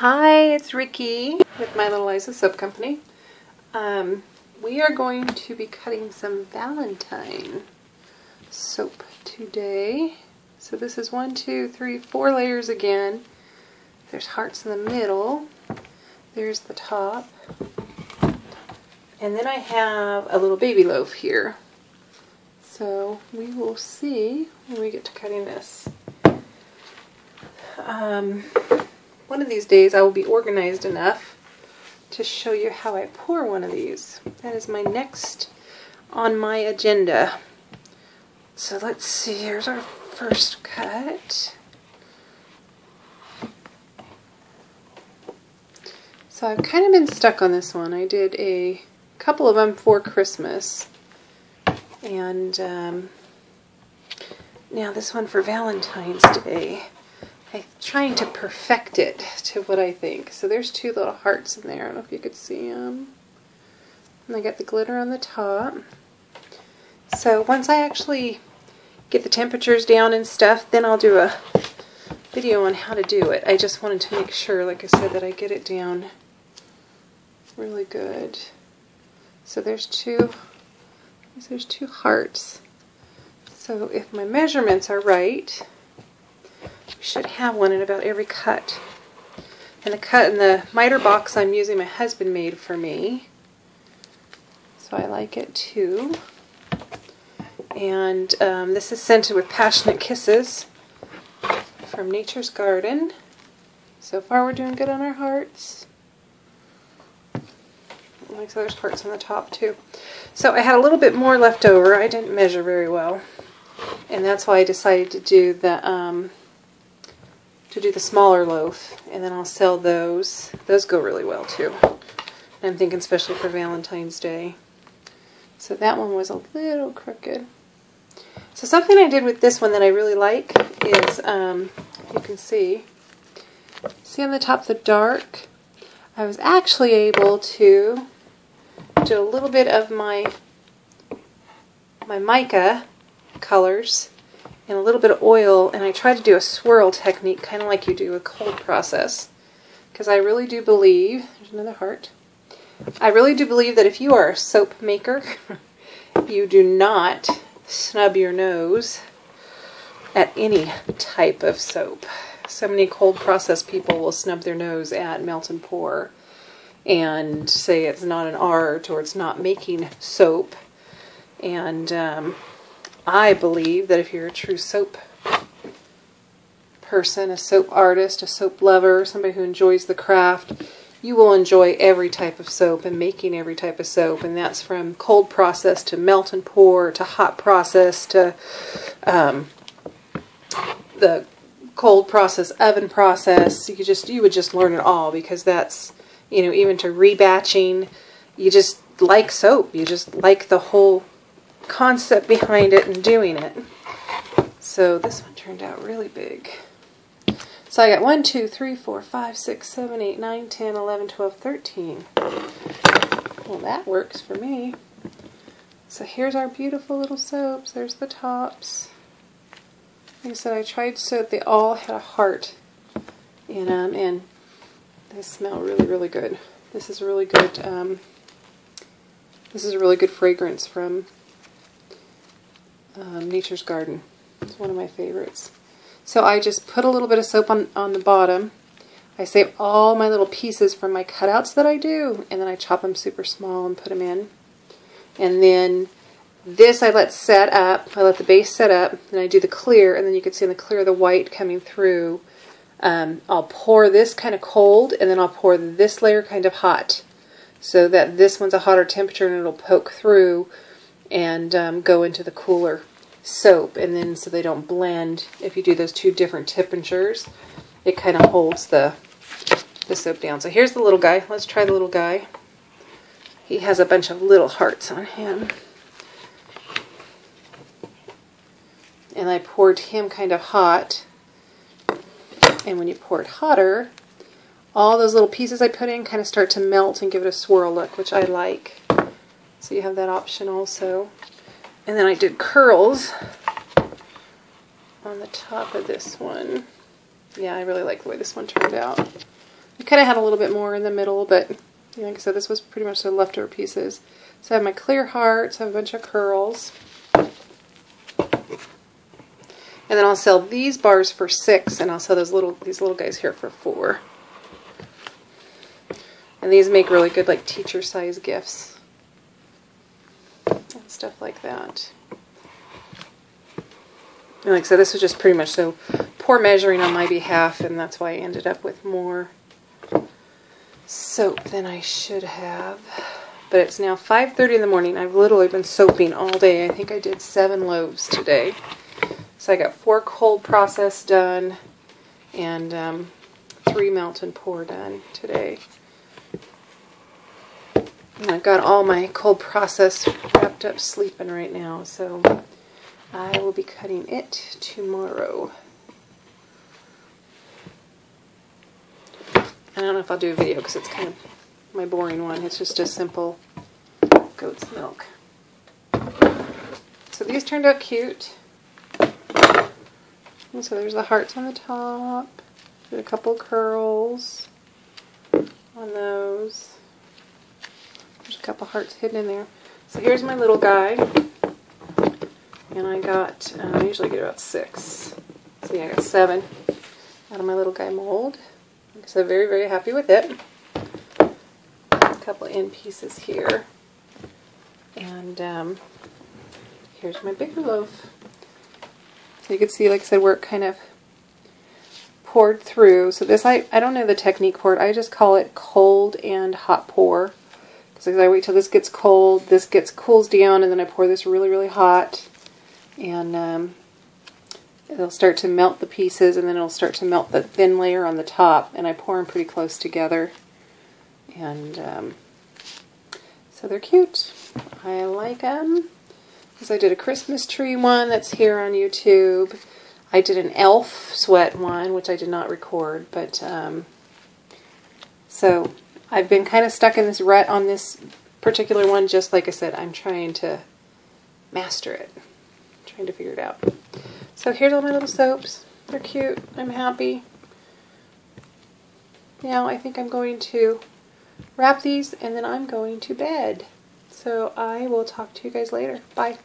Hi, it's Ricky with My Little Liza Soap Company. We are going to be cutting some Valentine soap today. So this is 1, 2, 3, 4 layers again. There's hearts in the middle. There's the top. And then I have a little baby loaf here. So we will see when we get to cutting this. One of these days I will be organized enough to show you how I pour one of these. That is my next on my agenda. So let's see, here's our first cut. So I've kind of been stuck on this one. I did a couple of them for Christmas. And now this one for Valentine's Day. I'm trying to perfect it to what I think. So there's 2 little hearts in there. I don't know if you could see them. And I got the glitter on the top. So once I actually get the temperatures down and stuff, then I'll do a video on how to do it. I just wanted to make sure, like I said, that I get it down really good. So there's 2 hearts. So if my measurements are right, we should have one in about every cut. And the cut in the miter box I'm using my husband made for me. So I like it too. And this is scented with Passionate Kisses from Nature's Garden. So far we're doing good on our hearts. Like so there's hearts on the top too. So I had a little bit more left over. I didn't measure very well. And that's why I decided to do the smaller loaf, and then I'll sell those. Those go really well too. And I'm thinking especially for Valentine's Day. So that one was a little crooked. So something I did with this one that I really like is, you can see on the top the dark, I was actually able to do a little bit of my mica colors and a little bit of oil, and I tried to do a swirl technique, kind of like you do a cold process, because I really do believe, there's another heart, I really do believe that if you are a soap maker, you do not snub your nose at any type of soap. So many cold process people will snub their nose at melt and pour and say it's not an art or it's not making soap. And I believe that if you're a true soap person, a soap artist, a soap lover, somebody who enjoys the craft, you will enjoy every type of soap and making every type of soap. And that's from cold process to melt and pour to hot process to the cold process, oven process. You would just learn it all, because that's, even to rebatching, you just like soap. You just like the whole concept behind it and doing it. So this one turned out really big. So I got 1, 2, 3, 4, 5, 6, 7, 8, 9, 10, 11, 12, 13. Well, that works for me. So here's our beautiful little soaps. There's the tops. Like I said, I tried so that they all had a heart in them, and they smell really, really good. This is a really good. This is a really good fragrance from Nature's Garden. It's one of my favorites. So I just put a little bit of soap on the bottom. I save all my little pieces from my cutouts that I do, and then I chop them super small and put them in. And then this I let set up. I let the base set up, and I do the clear, and then you can see in the clear the white coming through. I'll pour this kind of cold, and then I'll pour this layer kind of hot, so that this one's a hotter temperature and it'll poke through and go into the cooler soap. And then so they don't blend, if you do those 2 different temperatures, it kind of holds the soap down. So here's the little guy. Let's try the little guy. He has a bunch of little hearts on him. And I poured him kind of hot. And when you pour it hotter, all those little pieces I put in kind of start to melt and give it a swirl look, which I like. So you have that option also. And then I did curls on the top of this one. Yeah, I really like the way this one turned out. I could have had a little bit more in the middle, but like I said, this was pretty much the leftover pieces. So I have my clear hearts, I have a bunch of curls. And then I'll sell these bars for $6, and I'll sell these little guys here for $4. And these make really good like teacher size gifts and stuff like that. And like I said, this was just pretty much so poor measuring on my behalf, and that's why I ended up with more soap than I should have. But it's now 5:30 in the morning. I've literally been soaping all day. I think I did 7 loaves today. So I got 4 cold process done and 3 melt and pour done today. And I've got all my cold process wrapped up sleeping right now, so I will be cutting it tomorrow. I don't know if I'll do a video because it's kind of my boring one. It's just a simple goat's milk. So these turned out cute. And so there's the hearts on the top. There's a couple curls on those. There's a couple hearts hidden in there. So here's my little guy. And I got, I usually get about 6. So yeah, I got 7 out of my little guy mold. So very, very happy with it. A couple end pieces here. And here's my bigger loaf. So you can see, like I said, where it kind of poured through. So this, I don't know the technique for it. I just call it cold and hot pour. Because I wait till this gets cold, this cools down, and then I pour this really, really hot. And it'll start to melt the pieces, and then it'll start to melt the thin layer on the top. And I pour them pretty close together. And so they're cute. I like them. Because I did a Christmas tree one that's here on YouTube. I did an elf sweat one, which I did not record. But so I've been kind of stuck in this rut on this particular one. Just like I said, I'm trying to master it. I'm trying to figure it out. So here's all my little soaps. They're cute. I'm happy. Now I think I'm going to wrap these and then I'm going to bed. So I will talk to you guys later. Bye.